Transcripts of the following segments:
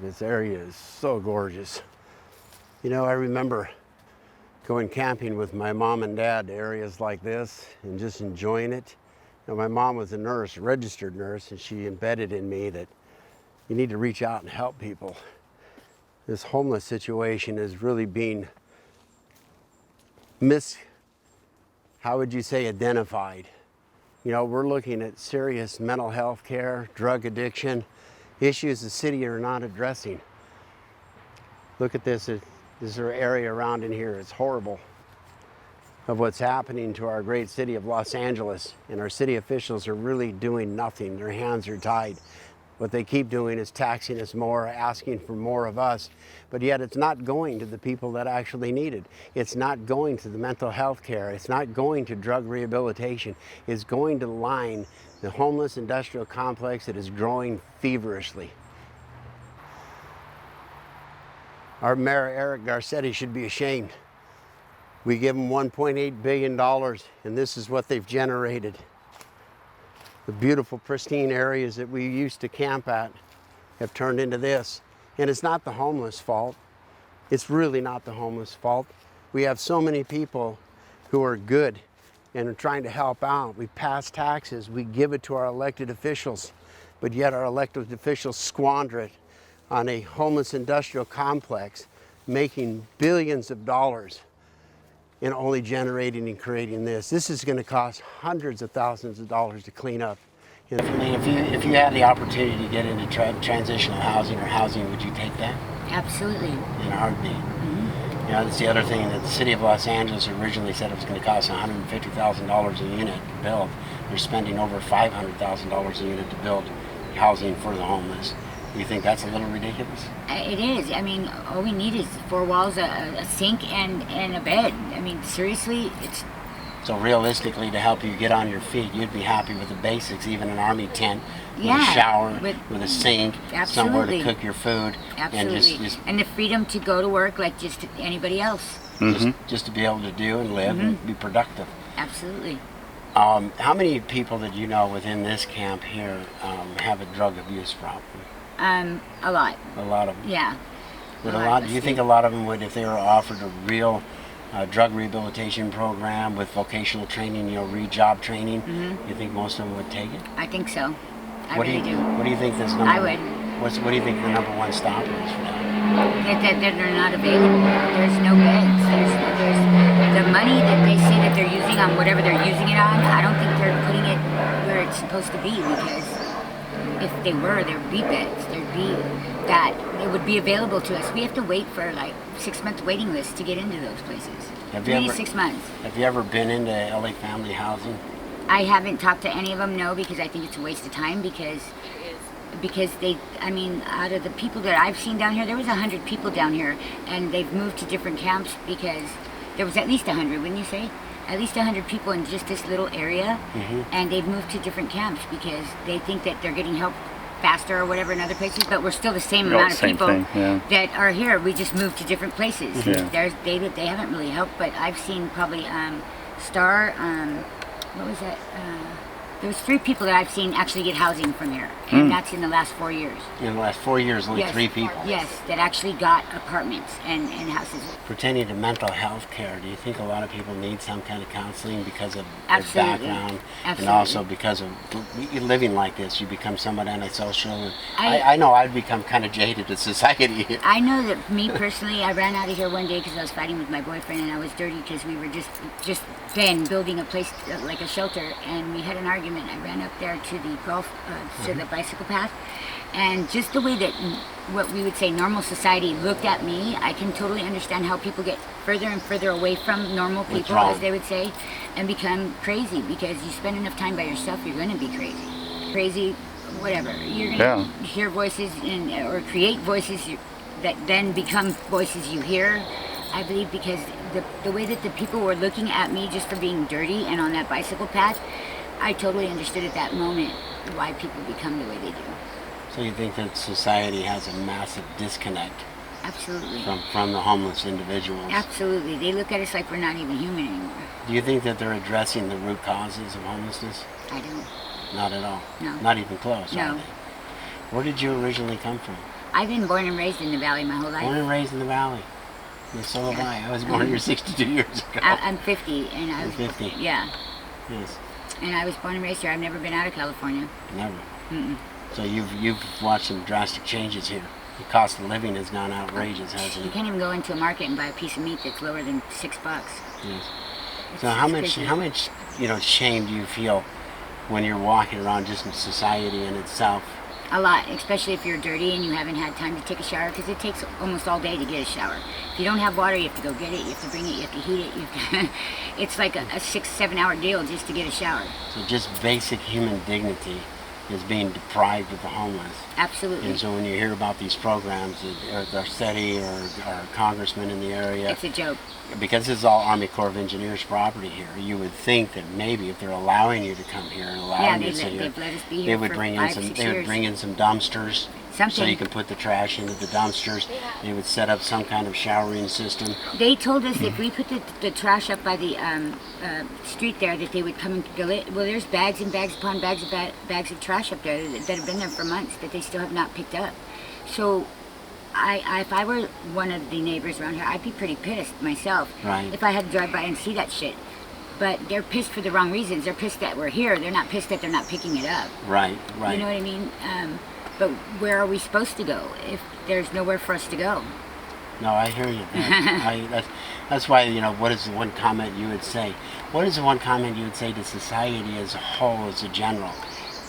This area is so gorgeous. You know, I remember going camping with my mom and dad to areas like this and just enjoying it. You know, my mom was a nurse, a registered nurse, and she embedded in me that you need to reach out and help people. This homeless situation is really being how would you say, identified. You know, we're looking at serious mental health care, drug addiction, issues the city are not addressing. Look at this. This area around in here is horrible of what's happening to our great city of Los Angeles. And our city officials are really doing nothing. Their hands are tied. What they keep doing is taxing us more, asking for more of us, but yet it's not going to the people that actually need it. It's not going to the mental health care. It's not going to drug rehabilitation. It's going to line the homeless industrial complex that is growing feverishly. Our mayor, Eric Garcetti, should be ashamed. We give them $1.8 billion, and this is what they've generated. The beautiful, pristine areas that we used to camp at have turned into this. And it's not the homeless fault. It's really not the homeless fault. We have so many people who are good and are trying to help out. We pass taxes, we give it to our elected officials, but yet our elected officials squander it on a homeless industrial complex, making billions of dollars and only generating and creating this. This is going to cost hundreds of thousands of dollars to clean up. If you had the opportunity to get into transitional housing or housing, would you take that? Absolutely. In a heartbeat. Mm-hmm. You know, that's the other thing that the city of Los Angeles originally said it was going to cost $150,000 a unit to build. They're spending over $500,000 a unit to build housing for the homeless. Do you think that's a little ridiculous? It is. I mean, all we need is 4 walls, a sink, and a bed. I mean, seriously, it's... So realistically, to help you get on your feet, you'd be happy with the basics, even an army tent, with yeah, a shower, with a sink, absolutely. somewhere to cook your food. Absolutely. And the freedom to go to work like just anybody else. Just to be able to do and live and be productive. Absolutely. How many people that you know within this camp here have a drug abuse problem? A lot. A lot of them? Yeah. Do you think a lot of them would, if they were offered a real drug rehabilitation program with vocational training, you know, job training, you think most of them would take it? I think so. I What really do you think this number? I would. What do you think the number one stopper is for that? That they're not available. There's no beds. There's the money that they say that they're using on whatever they're using it on. I don't think they're putting it where it's supposed to be, because if they were, there'd be beds. There'd be that. It would be available to us. We have to wait for like 6-month waiting lists to get into those places. 6 months. Have you ever been into LA family housing? I haven't talked to any of them, no, because I think it's a waste of time, because they, I mean, out of the people that I've seen down here, there was 100 people down here, and they've moved to different camps because there was at least 100, wouldn't you say? At least 100 people in just this little area, and they've moved to different camps because they think that they're getting help faster or whatever in other places, but we're still the same amount of people that are here. We just moved to different places. They haven't really helped, but I've seen probably Star, what was that? There was 3 people that I've seen actually get housing from here, and that's in the last 4 years. In the last 4 years, only 3 people? Yes, that actually got apartments and houses. Pertaining to mental health care, do you think a lot of people need some kind of counseling because of their background? And also because of living like this, you become somewhat antisocial? I know I've become kind of jaded to society. I know that me personally, I ran out of here one day because I was fighting with my boyfriend, and I was dirty because we were just then building a place like a shelter, and we had an argument. I ran up there to the to the bicycle path, and just the way that what we would say normal society looked at me, I can totally understand how people get further and further away from normal people, as they would say, and become crazy, because you spend enough time by yourself, you're going to be crazy, whatever. You're going to hear voices or create voices that then become voices you hear. I believe because the way that the people were looking at me just for being dirty and on that bicycle path, I totally understood at that moment why people become the way they do. So you think that society has a massive disconnect? Absolutely. From the homeless individuals? Absolutely. They look at us like we're not even human anymore. Do you think that they're addressing the root causes of homelessness? I don't. Not at all? No. Not even close? No. Where did you originally come from? I've been born and raised in the valley my whole life. Born and raised in the valley. And so have I. I was born here 62 years ago. I'm 50, and I was 50. Yeah, Yes. and I was born and raised here. I've never been out of California. Never. Mm-mm. So you've watched some drastic changes here. The cost of living has gone outrageous, hasn't You it? can't even go into a market and buy a piece of meat that's lower than $6. Yes. It's So how crazy. much shame do you feel when you're walking around just in society in itself? A lot, especially if you're dirty and you haven't had time to take a shower, because it takes almost all day to get a shower. If you don't have water, you have to go get it, you have to bring it, you have to heat it. It's like a 6-7 hour deal just to get a shower. So just basic human dignity is being deprived of the homeless. Absolutely. And so when you hear about these programs, or Garcetti or congressmen in the area, It's a joke. because this is all Army Corps of Engineers property here, you would think that maybe if they're allowing you to come here and allowing you to sit here, they've let us be they here would for bring 5, in some 6 they would years. bring in some dumpsters so Something. you can put the trash into the dumpsters. They would set up some kind of showering system. They told us if we put the trash up by the street there, that they would come and fill it. Well, there's bags and bags upon bags of trash up there that have been there for months that they still have not picked up. So, if I were one of the neighbors around here, I'd be pretty pissed myself. Right. If I had to drive by and see that shit. But they're pissed for the wrong reasons. They're pissed that we're here. They're not pissed that they're not picking it up. Right, right. You know what I mean? But where are we supposed to go if there's nowhere for us to go? No, I hear you. That's why, what is the one comment you would say? What is the one comment you would say to society as a whole, as a general?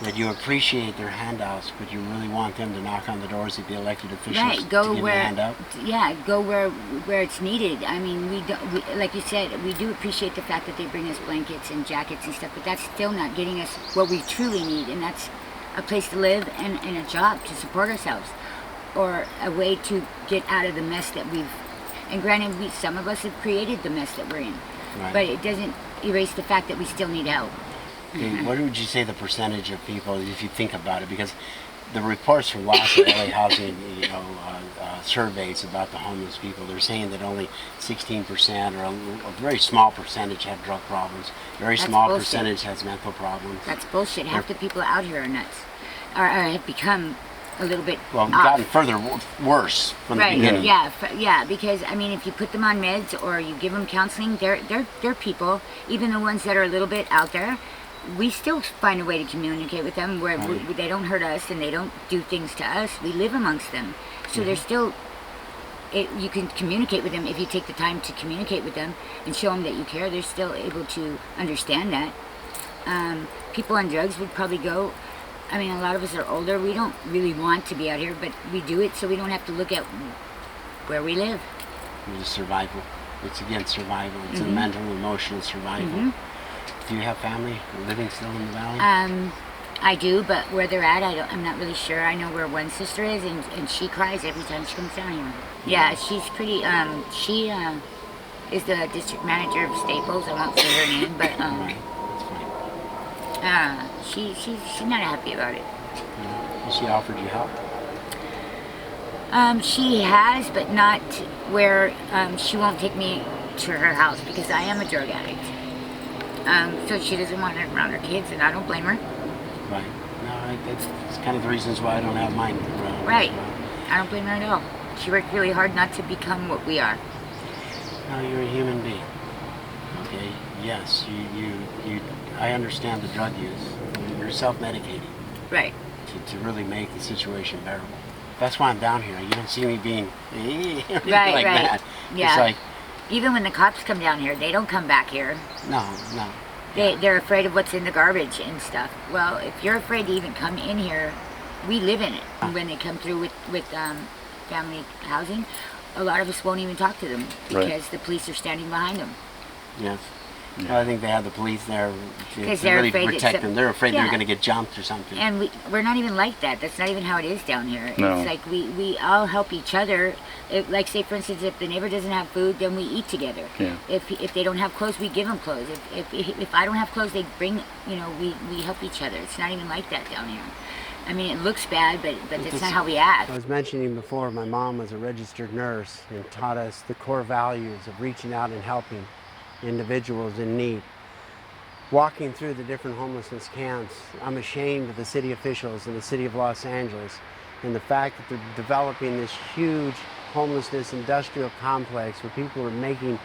That you appreciate their handouts, but you really want them to knock on the doors of the elected officials Right, to go give you a where, handout? yeah, go where it's needed. I mean, like you said, we do appreciate the fact that they bring us blankets and jackets and stuff, but that's still not getting us what we truly need, and that's a place to live and a job to support ourselves, or a way to get out of the mess that we've. And granted, some of us have created the mess that we're in, Right. but it doesn't erase the fact that we still need help. Okay, what would you say the percentage of people, if you think about it, because the reports from lots of LA housing, surveys about the homeless people, they're saying that only 16% or a very small percentage have drug problems. A very That's small bullshit. percentage has mental problems. That's bullshit. Half the people out here are nuts, or have become a little bit Well, off. gotten further worse from the Right, beginning. yeah, because I mean, if you put them on meds or you give them counseling, they're people, even the ones that are a little bit out there, we still find a way to communicate with them where they don't hurt us and they don't do things to us. We live amongst them, so they're still. You can communicate with them if you take the time to communicate with them and show them that you care. They're still able to understand that. People on drugs would probably go. I mean, a lot of us are older. We don't really want to be out here, but we do it so we don't have to look at where we live. It's survival. It's again survival. It's a mental, emotional survival. Do you have family living still in the valley? I do, but where they're at, I'm not really sure. I know where one sister is, and she cries every time she comes down here. Yeah, she's pretty. She is the district manager of Staples. I won't say her name, but Right. That's fine. she's not happy about it. Has she offered you help? She has, but not where she won't take me to her house because I am a drug addict. So she doesn't want it around her kids, and I don't blame her. Right. No, that's kind of the reasons why I don't have mine around. Right. I don't blame her at all. She worked really hard not to become what we are. No, you're a human being. Okay. Yes, you. I understand the drug use. You're self-medicating Right. to really make the situation bearable. That's why I'm down here. You don't see me being like Right. that. Yeah. It's like, Even when the cops come down here, they don't come back here. no. They're afraid of what's in the garbage and stuff. Well, if you're afraid to even come in here, we live in it. When they come through with family housing, a lot of us won't even talk to them because the police are standing behind them. Yes. Well, I think they have the police there to they're really afraid protect them. They're afraid Yeah. they're going to get jumped or something. And we're not even like that. That's not even how it is down here. No. It's like we all help each other. Like, say, for instance, if the neighbor doesn't have food, then we eat together. Yeah. If they don't have clothes, we give them clothes. If I don't have clothes, they bring, we help each other. It's not even like that down here. I mean, it looks bad, but that's not how we act. I was mentioning before, my mom was a registered nurse and taught us the core values of reaching out and helping individuals in need. Walking through the different homelessness camps, I'm ashamed of the city officials in the city of Los Angeles and the fact that they're developing this huge homelessness industrial complex where people are making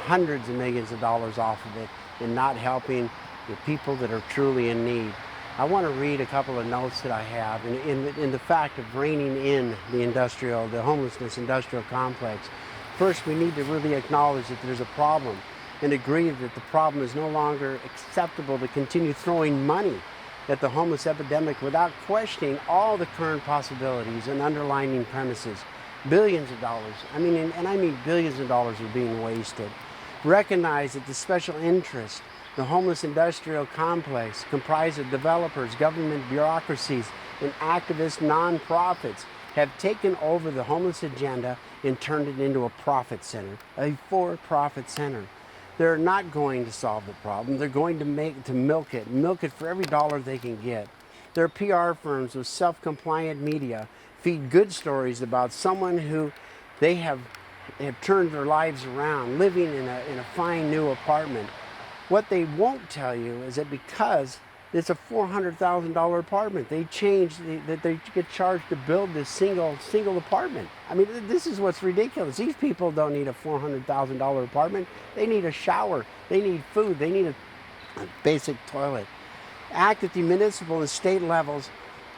hundreds of millions of dollars off of it and not helping the people that are truly in need. I want to read a couple of notes that I have in the fact of reining in the homelessness industrial complex. First, we need to really acknowledge that there's a problem and agree that the problem is no longer acceptable to continue throwing money at the homeless epidemic without questioning all the current possibilities and underlying premises. Billions of dollars, I mean billions of dollars are being wasted. Recognize that the special interest, the homeless industrial complex, comprised of developers, government bureaucracies, and activist nonprofits, have taken over the homeless agenda and turned it into a profit center, a for-profit center. They're not going to solve the problem. They're going to milk it for every dollar they can get. Their PR firms with self-compliant media feed good stories about someone who they have turned their lives around, living in a fine new apartment. What they won't tell you is that because it's a $400,000 apartment, they get charged to build this single apartment. I mean, this is what's ridiculous. These people don't need a $400,000 apartment. They need a shower. They need food. They need a basic toilet. Act at the municipal and state levels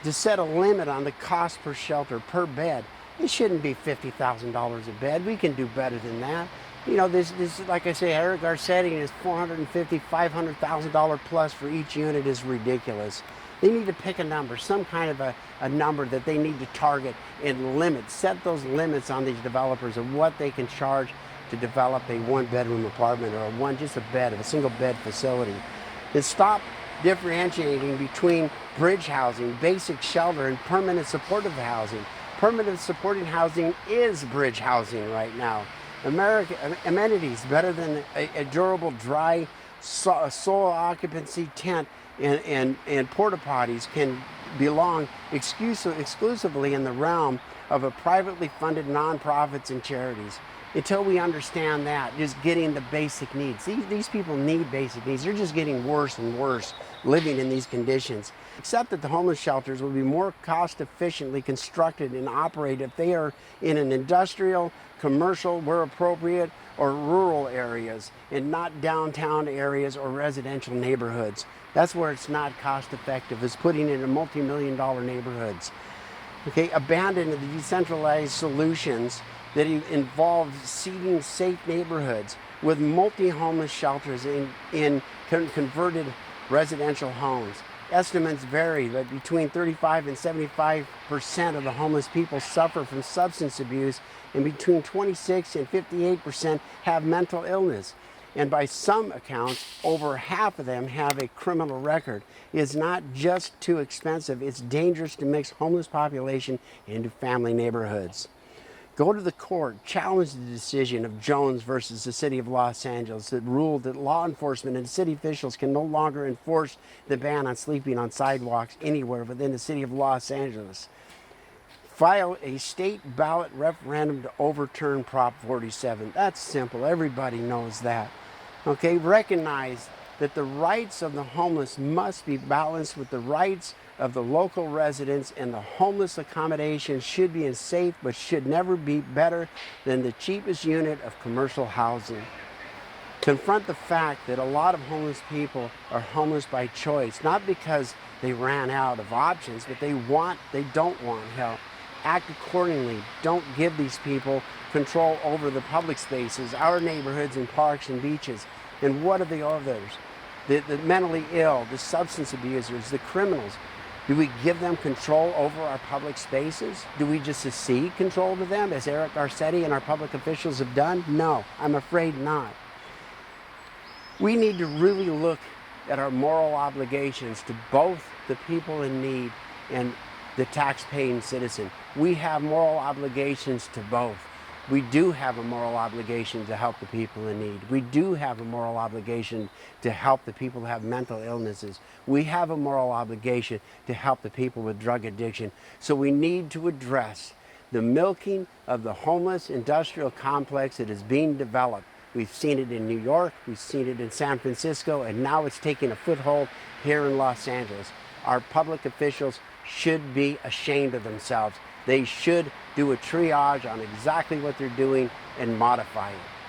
to set a limit on the cost per shelter, per bed. It shouldn't be $50,000 a bed. We can do better than that. You know, this like I say, Eric Garcetti and his $450,000, $500,000 plus for each unit is ridiculous. They need to pick a number, some kind of a number that they need to target and limit, set those limits on these developers of what they can charge to develop a one-bedroom apartment or just a single bed facility. And stop differentiating between bridge housing, basic shelter, and permanent supportive housing. Permanent supporting housing is bridge housing right now. Amenities better than a durable, dry, sole occupancy tent and porta potties can belong exclusively in the realm of a privately funded nonprofits and charities. Until we understand that, just getting the basic needs. These people need basic needs. They're just getting worse and worse living in these conditions. Except that the homeless shelters will be more cost efficiently constructed and operated if they are in an industrial, commercial, where appropriate, or rural areas and not downtown areas or residential neighborhoods. That's where it's not cost effective, is putting it in multi-million-dollar neighborhoods. Okay, abandon the decentralized solutions that involve seeding safe neighborhoods with multi-homeless shelters in converted residential homes. Estimates vary, but between 35 and 75% of the homeless people suffer from substance abuse, and between 26 and 58% have mental illness. And by some accounts, over half of them have a criminal record. It's not just too expensive, it's dangerous to mix homeless population into family neighborhoods. Go to the court, challenge the decision of Jones versus the City of Los Angeles that ruled that law enforcement and city officials can no longer enforce the ban on sleeping on sidewalks anywhere within the City of Los Angeles. File a state ballot referendum to overturn Prop 47. That's simple. Everybody knows that. Okay, recognize that the rights of the homeless must be balanced with the rights of the local residents, and the homeless accommodation should be safe but should never be better than the cheapest unit of commercial housing. Confront the fact that a lot of homeless people are homeless by choice, not because they ran out of options, but they don't want help. Act accordingly. Don't give these people control over the public spaces, our neighborhoods and parks and beaches. And what are the others? The mentally ill, the substance abusers, the criminals. Do we give them control over our public spaces? Do we just cede control to them, as Eric Garcetti and our public officials have done? No, I'm afraid not. We need to really look at our moral obligations to both the people in need and the tax-paying citizen. We have moral obligations to both. We do have a moral obligation to help the people in need. We do have a moral obligation to help the people who have mental illnesses. We have a moral obligation to help the people with drug addiction. So we need to address the milking of the homeless industrial complex that is being developed. We've seen it in New York, we've seen it in San Francisco, and now it's taking a foothold here in Los Angeles. Our public officials should be ashamed of themselves. They should do a triage on exactly what they're doing and modify it.